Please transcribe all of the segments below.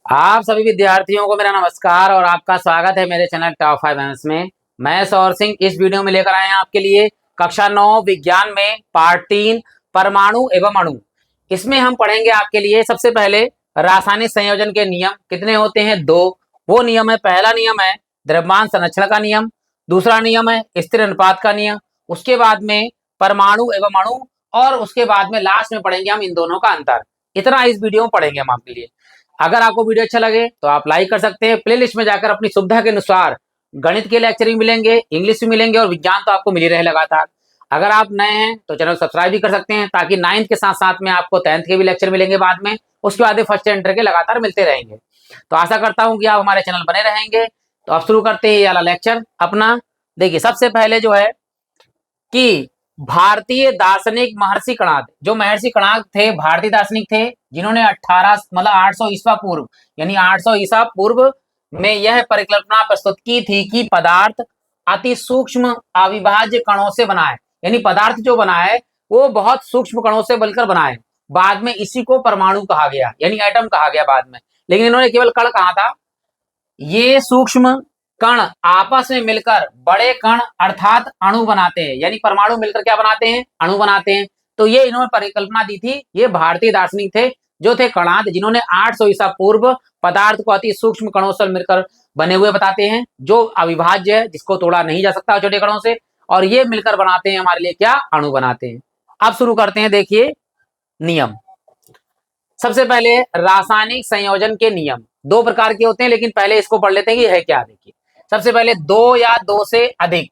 आप सभी विद्यार्थियों को मेरा नमस्कार और आपका स्वागत है मेरे चैनल टॉप 5 में। मैं सौर सिंह इस वीडियो में लेकर आए हैं आपके लिए कक्षा 9 विज्ञान में पार्ट 3 परमाणु एवं अणु। इसमें हम पढ़ेंगे आपके लिए सबसे पहले रासायनिक संयोजन के नियम कितने होते हैं, दो। वो नियम है, पहला नियम है द्रव्यमान संरक्षण का नियम, दूसरा नियम है स्थिर अनुपात का नियम। उसके बाद में परमाणु एवं अणु और उसके बाद में लास्ट में पढ़ेंगे हम इन दोनों का अंतर। इतना इस वीडियो में पढ़ेंगे हम आपके लिए। अगर आपको वीडियो अच्छा लगे तो आप लाइक कर सकते हैं। प्लेलिस्ट में जाकर अपनी सुविधा के अनुसार गणित के लेक्चर भी मिलेंगे, इंग्लिश भी मिलेंगे और विज्ञान तो आपको मिल ही रहे लगातार। अगर आप नए हैं तो चैनल सब्सक्राइब भी कर सकते हैं ताकि 9th के साथ साथ में आपको 10th के भी लेक्चर मिलेंगे बाद में। उसके बाद फर्स्ट इंटर के लगातार मिलते रहेंगे। तो आशा करता हूँ कि आप हमारे चैनल बने रहेंगे। तो अब शुरू करते हैं ये वाला लेक्चर अपना। देखिए सबसे पहले जो है कि भारतीय दार्शनिक महर्षि कणाद, जो महर्षि कणाद थे भारतीय दार्शनिक थे जिन्होंने 800 ईसा पूर्व यानी 800 ईसा पूर्व में यह परिकल्पना प्रस्तुत की थी कि पदार्थ अति सूक्ष्म अविभाज्य कणों से बना है। यानी पदार्थ जो बना है वो बहुत सूक्ष्म कणों से बनकर बना है। बाद में इसी को परमाणु कहा गया यानी एटम कहा गया बाद में, लेकिन इन्होंने केवल कण कहा था। ये सूक्ष्म कण आपस में मिलकर बड़े कण अर्थात अणु बनाते हैं, यानी परमाणु मिलकर क्या बनाते हैं, अणु बनाते हैं। तो ये इन्होंने परिकल्पना दी थी। ये भारतीय दार्शनिक थे जो थे कणाद, जिन्होंने 800 ईसा पूर्व पदार्थ को अति सूक्ष्म कणों से मिलकर बने हुए बताते हैं, जो अविभाज्य है, जिसको तोड़ा नहीं जा सकता छोटे कणों से, और ये मिलकर बनाते हैं हमारे लिए क्या, अणु बनाते हैं। अब शुरू करते हैं। देखिए नियम, सबसे पहले रासायनिक संयोजन के नियम दो प्रकार के होते हैं, लेकिन पहले इसको पढ़ लेते हैं कि है क्या। देखिए सबसे पहले दो या दो से अधिक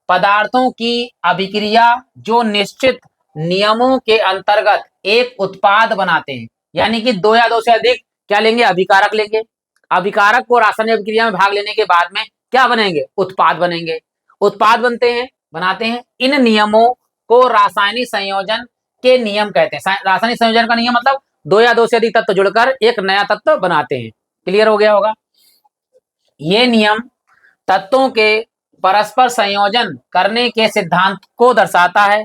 पदार्थों की अभिक्रिया जो निश्चित नियमों के अंतर्गत एक उत्पाद बनाते हैं। यानी कि दो या दो से अधिक क्या लेंगे, अभिकारक लेंगे। अभिकारक को रासायनिक अभिक्रिया में भाग लेने के बाद में क्या बनेंगे, उत्पाद बनेंगे। उत्पाद बनते हैं, बनाते हैं। इन नियमों को रासायनिक संयोजन के नियम कहते हैं। रासायनिक संयोजन का नियम मतलब दो या दो से अधिक तत्व जुड़कर एक नया तत्व बनाते हैं। क्लियर हो गया होगा। ये नियम तत्वों के परस्पर संयोजन करने के सिद्धांत को दर्शाता है।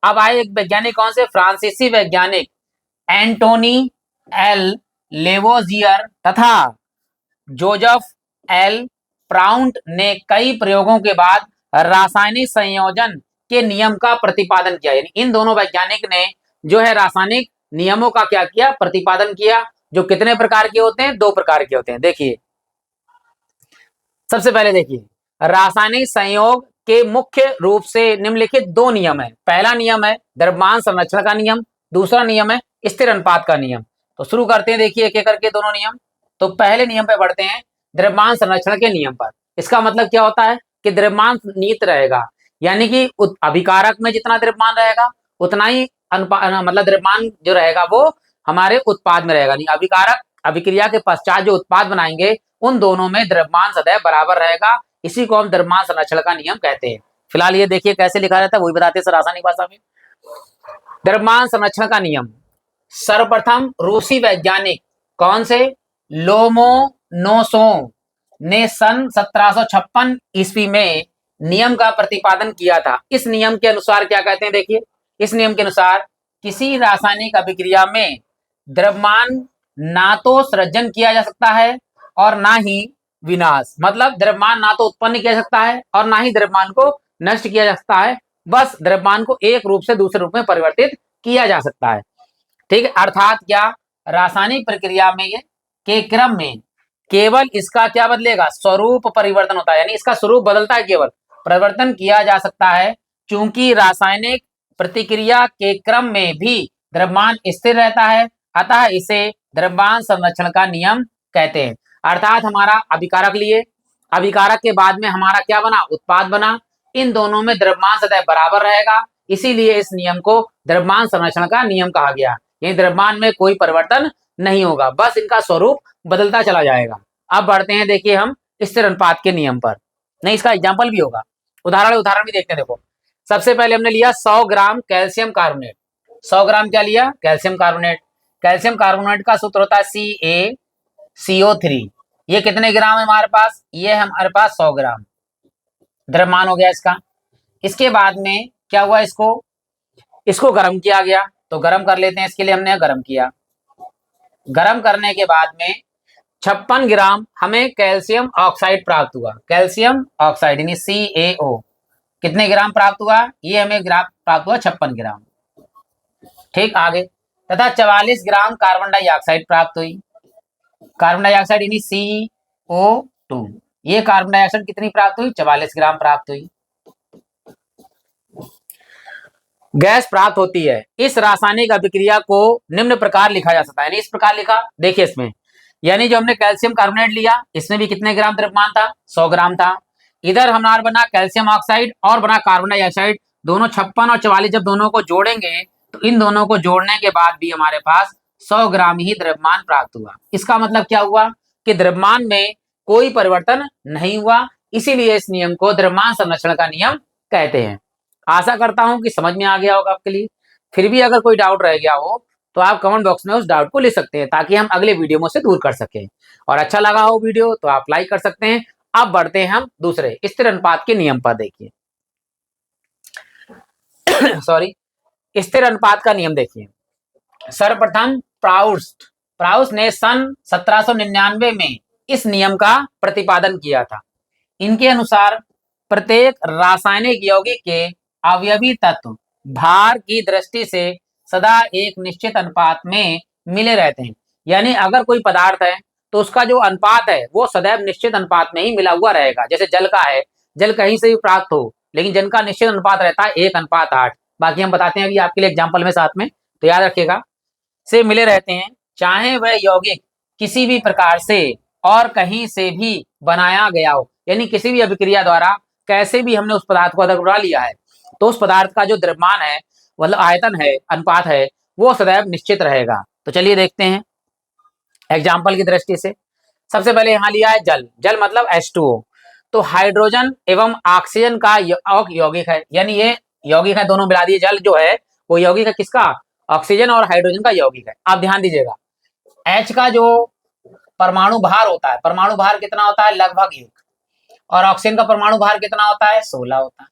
अब आए एक वैज्ञानिक, कौन से, फ्रांसीसी वैज्ञानिक एंटोनी एल लेवोजियर तथा जोसेफ एल प्राउंट ने कई प्रयोगों के बाद रासायनिक संयोजन के नियम का प्रतिपादन किया। यानी इन दोनों वैज्ञानिक ने जो है रासायनिक नियमों का क्या किया, प्रतिपादन किया, जो कितने प्रकार के होते हैं, दो प्रकार के होते हैं। देखिए सबसे पहले देखिए रासायनिक संयोग के मुख्य रूप से निम्नलिखित दो नियम है। पहला नियम है द्रव्यमान संरक्षण का नियम, दूसरा नियम है स्थिर अनुपात का नियम। तो शुरू करते हैं, देखिए एक एक करके दोनों नियम। तो पहले नियम पे बढ़ते हैं, द्रव्यमान संरक्षण के नियम पर। इसका मतलब क्या होता है कि द्रव्यमान नियत रहेगा, यानी कि अभिकारक में जितना द्रव्यमान रहेगा उतना ही मतलब द्रव्यमान जो रहेगा वो हमारे उत्पाद में रहेगा। नहीं, अभिकारक अभिक्रिया के पश्चात जो उत्पाद बनाएंगे उन दोनों में द्रव्यमान सदैव बराबर रहेगा। इसी को हम द्रव्यमान संरक्षण का नियम कहते हैं। फिलहाल ये देखिए कैसे लिखा रहता है वही बताते हैं रासायनिक भाषा में। द्रव्यमान संरक्षण का नियम सर्वप्रथम रूसी वैज्ञानिक कौन से, लोमोनोसोव ने सन 1756 ईस्वी में नियम का प्रतिपादन किया था। इस नियम के अनुसार क्या कहते हैं, देखिए इस नियम के अनुसार किसी रासायनिक अभिक्रिया में द्रव्यमान ना तो सृजन किया जा सकता है और ना ही विनाश। मतलब द्रव्यमान ना तो उत्पन्न किया जा सकता है और ना ही द्रव्यमान को नष्ट किया जा सकता है, बस द्रव्यमान को एक रूप से दूसरे रूप में परिवर्तित किया जा सकता है। ठीक है, अर्थात क्या, रासायनिक प्रक्रिया में के क्रम में केवल इसका क्या बदलेगा, स्वरूप परिवर्तन होता है। यानी इसका स्वरूप बदलता है, केवल परिवर्तन किया जा सकता है। चूंकि रासायनिक प्रतिक्रिया के क्रम में भी द्रव्यमान स्थिर रहता है, अतः इसे द्रव्यमान संरक्षण का नियम कहते हैं। अर्थात हमारा अभिकारक लिए, अभिकारक के बाद में हमारा क्या बना, उत्पाद बना। इन दोनों में द्रव्यमान सदैव बराबर रहेगा, इसीलिए इस नियम को द्रव्यमान संरक्षण का नियम कहा गया। यानी द्रव्यमान में कोई परिवर्तन नहीं होगा, बस इनका स्वरूप बदलता चला जाएगा। अब बढ़ते हैं, देखिए हम स्थिर अनुपात के नियम पर। नहीं, इसका एग्जाम्पल भी होगा, उदाहरण भी देखते हैं। देखो सबसे पहले हमने लिया 100 ग्राम कैल्शियम कार्बोनेट। 100 ग्राम क्या लिया, कैल्शियम कार्बोनेट। कैल्शियम कार्बोनेट का सूत्र होता है CaCO3। ये कितने ग्राम है हमारे पास, ये हमारे पास 100 ग्राम द्रव्यमान हो गया इसका। इसके बाद में क्या हुआ, इसको गर्म किया गया। तो गर्म कर लेते हैं, इसके लिए हमने गर्म किया। गर्म करने के बाद में 56 ग्राम हमें कैल्शियम ऑक्साइड प्राप्त हुआ। कैल्शियम ऑक्साइड यानी CaO कितने ग्राम प्राप्त हुआ? ये हमें ग्राम प्राप्त हुआ 56 ग्राम। ठीक, आगे तथा 44 ग्राम कार्बन डाइऑक्साइड प्राप्त हुई। कार्बन डाइऑक्साइड यानी CO2, ये कार्बन डाइऑक्साइड कितनी प्राप्त हुई? 44 ग्राम प्राप्त हुई। गैस प्राप्त होती है। इस रासायनिक अभिक्रिया को निम्न प्रकार लिखा जा सकता है, यानी इस प्रकार लिखा, देखिए इसमें, यानी जो हमने कैल्शियम कार्बोनेट लिया इसमें भी कितने ग्राम द्रव्यमान था? 100 ग्राम था। इधर हमारा बना कैल्शियम ऑक्साइड और बना कार्बन डाइऑक्साइड, दोनों 56 और 44 जब दोनों को जोड़ेंगे तो इन दोनों को जोड़ने के बाद भी हमारे पास 100 ग्राम ही द्रव्यमान प्राप्त हुआ। इसका मतलब क्या हुआ कि द्रव्यमान में कोई परिवर्तन नहीं हुआ, इसीलिए इस नियम को द्रव्यमान संरक्षण का नियम कहते हैं। आशा करता हूं कि समझ में आ गया होगा आपके लिए। फिर भी अगर कोई डाउट रह गया हो तो आप कमेंट बॉक्स में उस डाउट को लिख सकते हैं, ताकि हम अगले वीडियो में उसे दूर कर सकें। और अच्छा लगा हो वीडियो तो आप लाइक कर सकते हैं। अब बढ़ते हैं हम दूसरे स्थिर अनुपात के नियम पर। देखिए सॉरी, स्थिर अनुपात का नियम देखिए। सर्वप्रथम प्राउस्ट ने सन 1799 में इस नियम का प्रतिपादन किया था। इनके अनुसार प्रत्येक रासायनिक यौगिक के अवयवी तत्व भार की दृष्टि से सदा एक निश्चित अनुपात में मिले रहते हैं। यानी अगर कोई पदार्थ है तो उसका जो अनुपात है वो सदैव निश्चित अनुपात में ही मिला हुआ रहेगा। जैसे जल का है, जल कहीं से भी प्राप्त हो, लेकिन जल का निश्चित अनुपात रहता है 1:8। बाकी हम बताते हैं अभी आपके लिए एग्जाम्पल में साथ में, तो याद रखिएगा, से मिले रहते हैं। चाहे वह यौगिक किसी भी प्रकार से और कहीं से भी बनाया गया हो, यानी किसी भी अभिक्रिया द्वारा कैसे भी हमने उस पदार्थ को अगर उड़ा लिया है तो उस पदार्थ का जो द्रव्यमान है, मतलब आयतन है, अनुपात है, वो सदैव निश्चित रहेगा। तो चलिए देखते हैं एग्जाम्पल की दृष्टि से। सबसे पहले यहाँ लिया है जल। जल मतलब H2O। तो हाइड्रोजन एवं ऑक्सीजन का यौगिक है, यानी ये यौगिक है, दोनों मिला दिए। जल जो है वो यौगिक है किसका? ऑक्सीजन और हाइड्रोजन का यौगिक है। आप ध्यान दीजिएगा, H का जो परमाणु भार होता है, परमाणु भार कितना होता है? लगभग 1। और ऑक्सीजन का परमाणु भार कितना होता है? 16 होता है।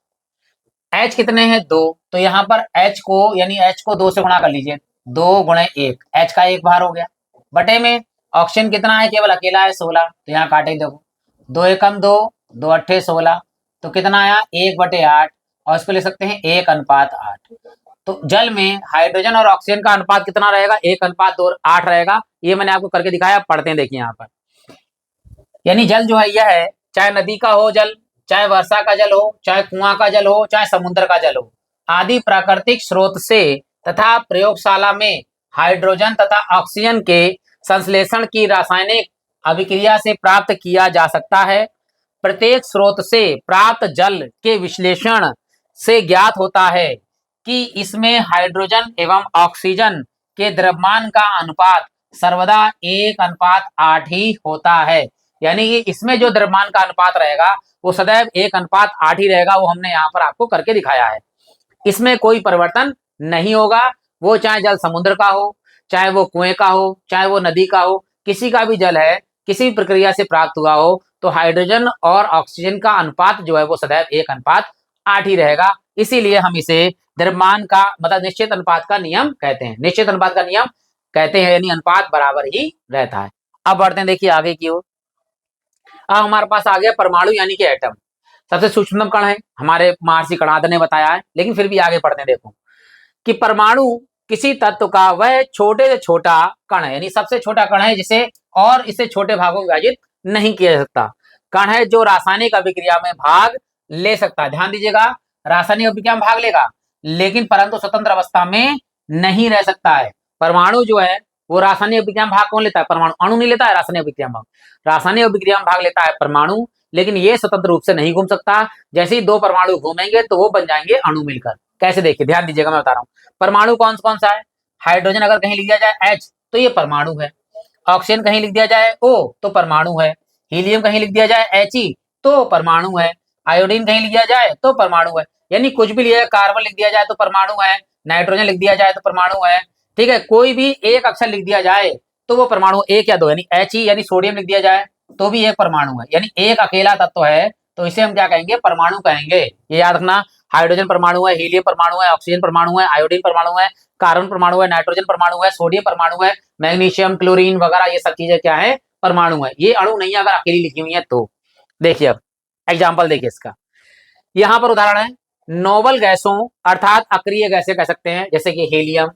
H कितने हैं? 2। तो यहाँ पर H को, यानी H को 2 से गुणा कर लीजिए, 2 × 1, H का 1 भार हो गया। बटे में ऑक्सीजन कितना है? केवल अकेला है 16। तो यहाँ काटे देखो, 2 एकम 2, 2 अट्ठे 16, तो कितना आया? 1/8। और इसको ले सकते हैं 1:8। तो जल में हाइड्रोजन और ऑक्सीजन का अनुपात कितना रहेगा? 1:8 रहेगा। ये मैंने आपको करके दिखाया, पढ़ते हैं, देखिए यहाँ पर। यानी जल जो है यह है, चाहे नदी का हो जल, चाहे वर्षा का जल हो, चाहे कुआं का जल हो, चाहे समुद्र का जल हो, आदि प्राकृतिक स्रोत से तथा प्रयोगशाला में हाइड्रोजन तथा ऑक्सीजन के संश्लेषण की रासायनिक अभिक्रिया से प्राप्त किया जा सकता है। प्रत्येक स्रोत से प्राप्त जल के विश्लेषण से ज्ञात होता है कि इसमें हाइड्रोजन एवं ऑक्सीजन के द्रव्यमान का अनुपात सर्वदा 1:8 ही होता है। यानी कि इसमें जो द्रव्यमान का अनुपात रहेगा वो सदैव 1:8 ही रहेगा। वो हमने यहाँ पर आपको करके दिखाया है। इसमें कोई परिवर्तन नहीं होगा। वो चाहे जल समुद्र का हो, चाहे वो कुएं का हो, चाहे वो नदी का हो, किसी का भी जल है, किसी भी प्रक्रिया से प्राप्त हुआ हो, तो हाइड्रोजन और ऑक्सीजन का अनुपात जो है वो सदैव 1:8 ही रहेगा। इसीलिए हम इसे द्रव्यमान का मतलब निश्चित अनुपात का नियम कहते हैं। निश्चित अनुपात का नियम कहते हैं, यानी अनुपात बराबर ही रहता है। अब बढ़ते हैं, देखिए आगे की ओर। अब हमारे पास आ गया परमाणु यानी कि एटम। सबसे सूक्ष्मतम कण है, हमारे महर्षि कणाद ने बताया है, लेकिन फिर भी आगे पढ़ते हैं। देखो कि परमाणु किसी तत्व का वह छोटे से छोटा कण है, यानी सबसे छोटा कण है जिसे और इसे छोटे भागों में विभाजित नहीं किया जा सकता। कण है जो रासायनिक अभिक्रिया में भाग ले सकता है। ध्यान दीजिएगा, रासायनिक अभिक्रिया में भाग लेगा, लेकिन परंतु स्वतंत्र अवस्था में नहीं रह सकता है। परमाणु जो है वो रासायनिक अभिक्रिया में भाग कौन लेता है? परमाणु। अणु नहीं लेता है रासायनिक अभिक्रिया में भाग। रासायनिक अभिक्रिया में भाग लेता है परमाणु, लेकिन ये स्वतंत्र रूप से नहीं घूम सकता। जैसे ही 2 परमाणु घूमेंगे तो वो बन जाएंगे अणु मिलकर। कैसे? देखिए, ध्यान दीजिएगा, मैं बता रहा हूँ। परमाणु कौन कौन सा है? हाइड्रोजन अगर कहीं लिख दिया जाए H तो ये परमाणु है। ऑक्सीजन कहीं लिख दिया जाए O तो परमाणु है। हीलियम कहीं लिख दिया जाए He तो परमाणु है। आयोडीन कहीं लिख दिया जाए तो परमाणु है। यानी कुछ भी लिया, कार्बन लिख दिया जाए तो परमाणु है, नाइट्रोजन लिख दिया जाए तो परमाणु है। ठीक है, कोई भी एक अक्षर लिख दिया जाए तो वो परमाणु 1 या 2, यानी He यानी सोडियम लिख दिया जाए तो भी एक परमाणु है। यानी एक अकेला तत्व है तो इसे हम क्या कहेंगे? परमाणु कहेंगे। ये याद रखना, हाइड्रोजन परमाणु है, हीलियम परमाणु है, ऑक्सीजन परमाणु है, आयोडीन परमाणु है, कार्बन परमाणु है, नाइट्रोजन परमाणु है, सोडियम परमाणु है, मैग्नीशियम, क्लोरीन वगैरह ये सब चीजें क्या है? परमाणु है, ये अणु नहीं है अगर अकेली लिखी हुई है तो। देखिए अब एग्जाम्पल देखिए इसका, यहाँ पर उदाहरण है नोबल गैसों अर्थात अक्रिय गैसें कह सकते हैं, जैसे कि हीलियम,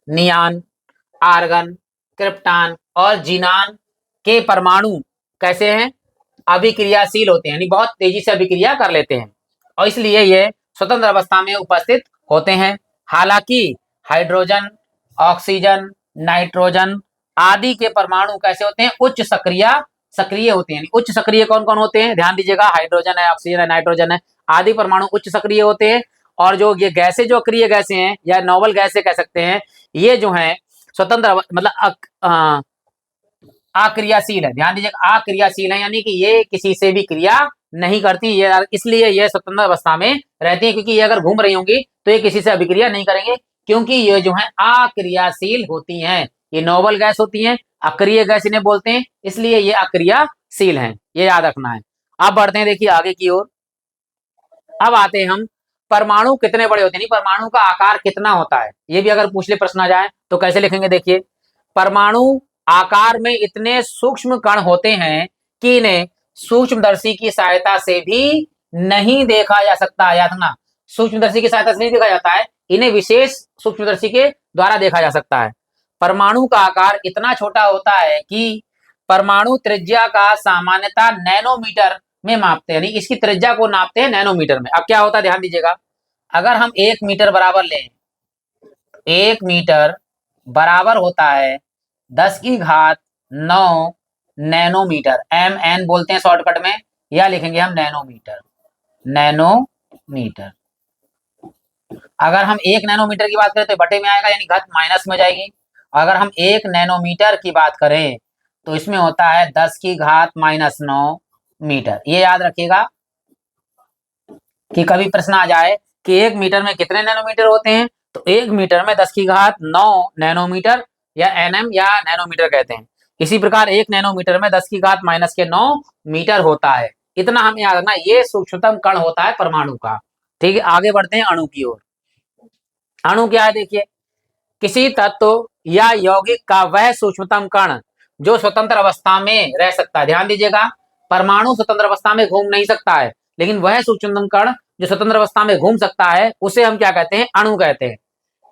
नियान, आर्गन, क्रिप्टॉन और जीनान के परमाणु कैसे हैं, अभिक्रियाशील होते हैं, यानी बहुत तेजी से अभिक्रिया कर लेते हैं और इसलिए ये स्वतंत्र अवस्था में उपस्थित होते हैं। हालांकि हाइड्रोजन, ऑक्सीजन, नाइट्रोजन आदि के परमाणु कैसे होते हैं, उच्च सक्रिय होते हैं। उच्च सक्रिय कौन कौन होते हैं, ध्यान दीजिएगा, हाइड्रोजन है, ऑक्सीजन है, नाइट्रोजन है, आदि परमाणु उच्च सक्रिय होते हैं। और जो ये गैसें जो अक्रिय गैसें हैं या नोबल गैसें कह सकते हैं, ये जो है स्वतंत्र मतलब अक्रियाशील है। ध्यान दीजिएगा, अक्रियाशील है, यानी कि ये किसी से भी क्रिया नहीं करती, ये इसलिए ये स्वतंत्र अवस्था में रहती है, क्योंकि ये अगर घूम रही होंगी तो ये किसी से अभिक्रिया नहीं करेंगे, क्योंकि ये जो है अक्रियाशील होती हैं। ये नोबल गैस होती हैं, अक्रिय गैस इन्हें बोलते हैं, इसलिए ये अक्रियाशील हैं, ये याद रखना है। अब बढ़ते हैं देखिए आगे की ओर। अब आते हैं हम परमाणु कितने बड़े होते हैं, परमाणु का आकार कितना होता है, ये भी अगर पूछ ले प्रश्न आ जाए तो कैसे लिखेंगे। देखिए परमाणु आकार में इतने सूक्ष्म कण होते हैं कि इन्हें सूक्ष्मदर्शी की सहायता से भी नहीं देखा जा सकता। याद रखना, सूक्ष्मदर्शी की सहायता से नहीं देखा जाता है, इन्हें विशेष सूक्ष्मदर्शी के द्वारा देखा जा सकता है। परमाणु का आकार इतना छोटा होता है कि परमाणु त्रिज्या का सामान्यतः नैनोमीटर में मापते हैं, यानी इसकी त्रिज्या को नापते हैं नैनोमीटर में। अब क्या होता है ध्यान दीजिएगा, अगर हम 1 मीटर बराबर लें, 1 मीटर बराबर होता है 10⁹ नैनोमीटर, MN बोलते हैं शॉर्टकट में, या लिखेंगे हम नैनोमीटर। नैनोमीटर अगर हम 1 नैनोमीटर की बात करें तो बटे में आएगा, यानी घात माइनस में जाएगी। अगर हम 1 नैनोमीटर की बात करें तो इसमें होता है 10⁻⁹ मीटर। ये याद रखिएगा कि कभी प्रश्न आ जाए कि 1 मीटर में कितने नैनोमीटर होते हैं, तो 1 मीटर में 10⁹ नैनोमीटर या NM या नैनोमीटर कहते हैं। इसी प्रकार 1 नैनोमीटर में 10⁻⁹ मीटर होता है। इतना हमें याद रखना, ये सूक्ष्मतम कण होता है परमाणु का। ठीक है, आगे बढ़ते हैं अणु की ओर। अणु क्या है, देखिए किसी तत्व या यौगिक का वह सूक्ष्मतम कण जो स्वतंत्र अवस्था में रह सकता है। ध्यान दीजिएगा, परमाणु स्वतंत्र अवस्था में घूम नहीं सकता है, लेकिन वह सूक्ष्मतम कण जो स्वतंत्र अवस्था में घूम सकता है उसे हम क्या कहते हैं, अणु कहते हैं।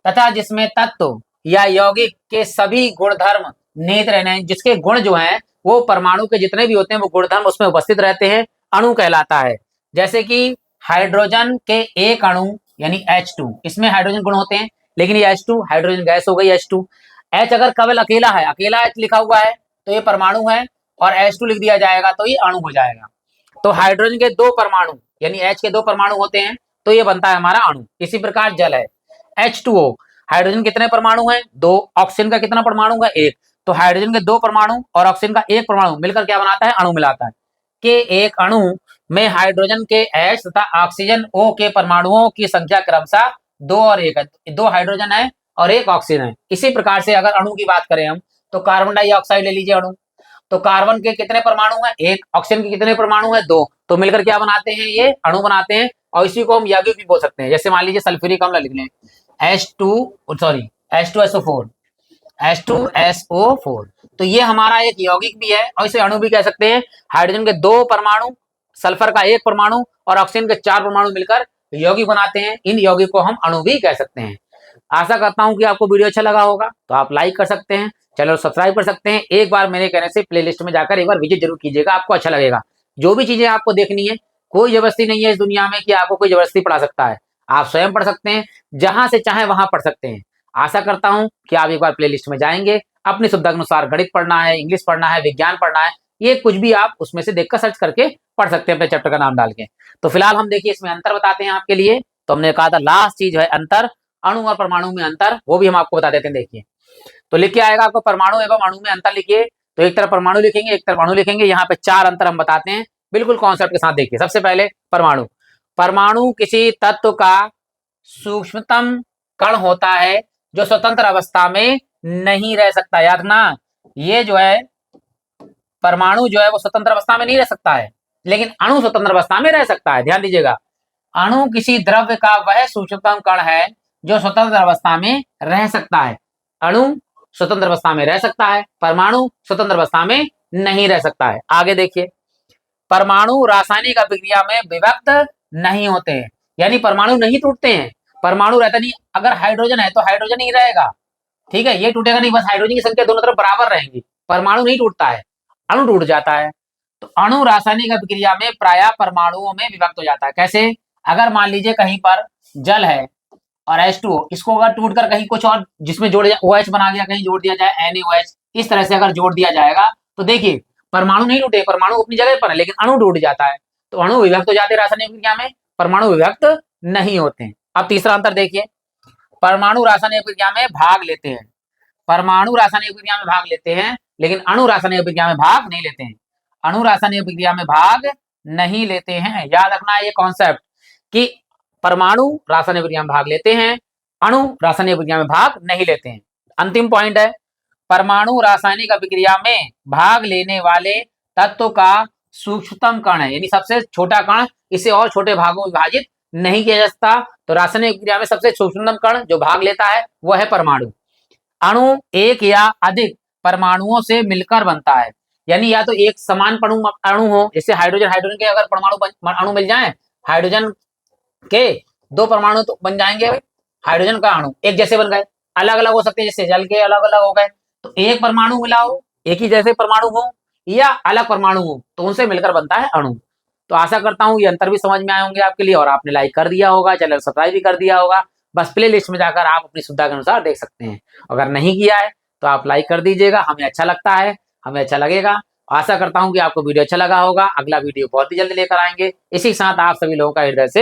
तथा जिसमें तत्व या यौगिक के सभी गुणधर्म निहित रहने हैं, जिसके गुण जो हैं वो परमाणु के जितने भी होते हैं वो गुणधर्म उसमें उपस्थित रहते हैं, अणु कहलाता है। जैसे कि हाइड्रोजन के एक अणु यानी H2, इसमें हाइड्रोजन गुण होते हैं, लेकिन ये H2 हाइड्रोजन गैस हो गई H2। H अगर केवल अकेला है, अकेला H लिखा हुआ है तो ये परमाणु है, और H2 लिख दिया जाएगा तो ये अणु हो जाएगा। तो हाइड्रोजन के 2 परमाणु यानी H के 2 परमाणु होते हैं तो ये बनता है हमारा अणु। इसी प्रकार जल है H2O, हाइड्रोजन कितने परमाणु हैं, 2, ऑक्सीजन का कितना परमाणु है, 1। तो हाइड्रोजन के 2 परमाणु और ऑक्सीजन का 1 परमाणु मिलकर क्या बनाता है, अणु मिलाता है। कि एक अणु में हाइड्रोजन के H तथा ऑक्सीजन O के परमाणुओं की संख्या क्रमशः 2 और 1 है, 2 हाइड्रोजन है और 1 ऑक्सीजन है। इसी प्रकार से अगर अणु की बात करें हम तो कार्बन डाइऑक्साइड ले लीजिए अणु, तो कार्बन के कितने परमाणु हैं, 1, ऑक्सीजन के कितने परमाणु हैं, 2, तो मिलकर क्या बनाते हैं, ये अणु बनाते हैं। और इसी को हम यौगिक भी बोल सकते हैं, जैसे मान लीजिए सल्फ्यूरिक अम्ल लिख लें H2SO4, H2SO4, तो ये हमारा एक यौगिक भी है और इसे अणु भी कह सकते हैं। हाइड्रोजन के 2 परमाणु, सल्फर का 1 परमाणु और ऑक्सीजन के 4 परमाणु मिलकर यौगिक बनाते हैं, इन यौगिक को हम अणु भी कह सकते हैं। आशा करता हूं कि आपको वीडियो अच्छा लगा होगा, तो आप लाइक कर सकते हैं, चैनल सब्सक्राइब कर सकते हैं। एक बार मेरे कहने से प्लेलिस्ट में जाकर एक बार विजिट जरूर कीजिएगा, आपको अच्छा लगेगा। जो भी चीजें आपको देखनी है, कोई जबरदस्ती नहीं है इस दुनिया में कि आपको कोई जबरदस्ती पढ़ा सकता है, आप स्वयं पढ़ सकते हैं, जहां से चाहे वहां पढ़ सकते हैं। आशा करता हूं कि आप एक बार प्लेलिस्ट में जाएंगे, अपनी सुविधा के अनुसार गणित पढ़ना है, इंग्लिश पढ़ना है, विज्ञान पढ़ना है, ये कुछ भी आप उसमें से देखकर सर्च करके पढ़ सकते हैं अपने चैप्टर का नाम डाल के। तो फिलहाल हम देखिए इसमें अंतर बताते हैं आपके लिए। तो हमने कहा था लास्ट चीज है अंतर, अणु और परमाणु में अंतर, वो भी हम आपको बता देते हैं। देखिए तो लिख के आएगा आपको परमाणु एवं अणु में अंतर लिखिए, तो एक तरफ परमाणु लिखेंगे एक तरफ अणु लिखेंगे। यहाँ पे 4 अंतर हम बताते हैं बिल्कुल कॉन्सेप्ट के साथ। देखिए सबसे पहले परमाणु, परमाणु किसी तत्व का सूक्ष्मतम कण होता है जो स्वतंत्र अवस्था में नहीं रह सकता। याद रखना, ये जो है परमाणु जो है वो स्वतंत्र अवस्था में नहीं रह सकता है, लेकिन अणु स्वतंत्र अवस्था में रह सकता है। ध्यान दीजिएगा, अणु किसी द्रव्य का वह सूक्ष्मतम कण है जो स्वतंत्र अवस्था में रह सकता है। अणु स्वतंत्र अवस्था में रह सकता है, परमाणु स्वतंत्र अवस्था में नहीं रह सकता है। आगे देखिए, परमाणु रासायनिक अभिक्रिया में विभक्त नहीं होते हैं, यानी परमाणु नहीं टूटते हैं। परमाणु रहता नहीं, अगर हाइड्रोजन है तो हाइड्रोजन ही रहेगा, ठीक है, ये टूटेगा नहीं, बस हाइड्रोजन की संख्या दोनों तरफ बराबर रहेंगी। परमाणु नहीं टूटता है, अणु टूट जाता है। तो अणु रासायनिक अभिक्रिया में प्रायः परमाणुओं में विभक्त हो जाता है। कैसे? अगर मान लीजिए कहीं पर जल है और H2O, इसको अगर टूटकर कहीं कुछ और जिसमें जोड़ OH बना गया, कहीं जोड़ दिया जाए NaOH, इस तरह से अगर जोड़ दिया जाएगा तो देखिए परमाणु नहीं टूटे, परमाणु अपनी जगह पर है, लेकिन अणु टूट जाता है। तो अणु विभक्त हो जाते हैं रासायनिक अभिक्रिया में, परमाणु विभक्त नहीं होते हैं। अब तीसरा अंतर देखिए, परमाणु रासायनिक अभिक्रिया में भाग लेते हैं, परमाणु रासायनिक अभिक्रिया में भाग लेते हैं, लेकिन अणु रासायनिक अभिक्रिया में भाग नहीं लेते हैं। अणु रासायनिक अभिक्रिया में भाग नहीं लेते हैं, याद रखना है ये कॉन्सेप्ट कि परमाणु रासायनिक अभिक्रिया में भाग लेते हैं, अणु रासायनिक अभिक्रिया में भाग नहीं लेते हैं। अंतिम पॉइंट है, परमाणु रासायनिक अभिक्रिया में भाग लेने वाले तत्व का सूक्ष्मतम कण है, यानी सबसे छोटा कण, इसे और छोटे भागों में विभाजित नहीं किया जा सकता। तो रासायनिक अभिक्रिया में सबसे सूक्ष्मतम कण जो भाग लेता है वो है परमाणु। अणु एक या अधिक परमाणुओं से मिलकर बनता है, यानी या तो एक समान अणु हो, जैसे हाइड्रोजन हाइड्रोजन के अगर परमाणु अणु मिल जाए, हाइड्रोजन के दो परमाणु तो बन जाएंगे, हाइड्रोजन का अणु एक जैसे बन गए। अलग अलग हो सकते हैं, जैसे जल के अलग अलग हो गए, तो एक परमाणु मिलाओ, एक ही जैसे परमाणु हो या अलग परमाणु हो, तो उनसे मिलकर बनता है अणु। तो आशा करता हूँ ये अंतर भी समझ में आए होंगे आपके लिए, और आपने लाइक कर दिया होगा, चैनल सब्सक्राइब भी कर दिया होगा। बस प्ले लिस्ट में जाकर आप अपनी सुविधा के अनुसार देख सकते हैं। अगर नहीं किया है तो आप लाइक कर दीजिएगा, हमें अच्छा लगता है, हमें अच्छा लगेगा। आशा करता हूँ कि आपको वीडियो अच्छा लगा होगा। अगला वीडियो बहुत ही जल्दी लेकर आएंगे। इसी के साथ आप सभी लोगों का हृदय से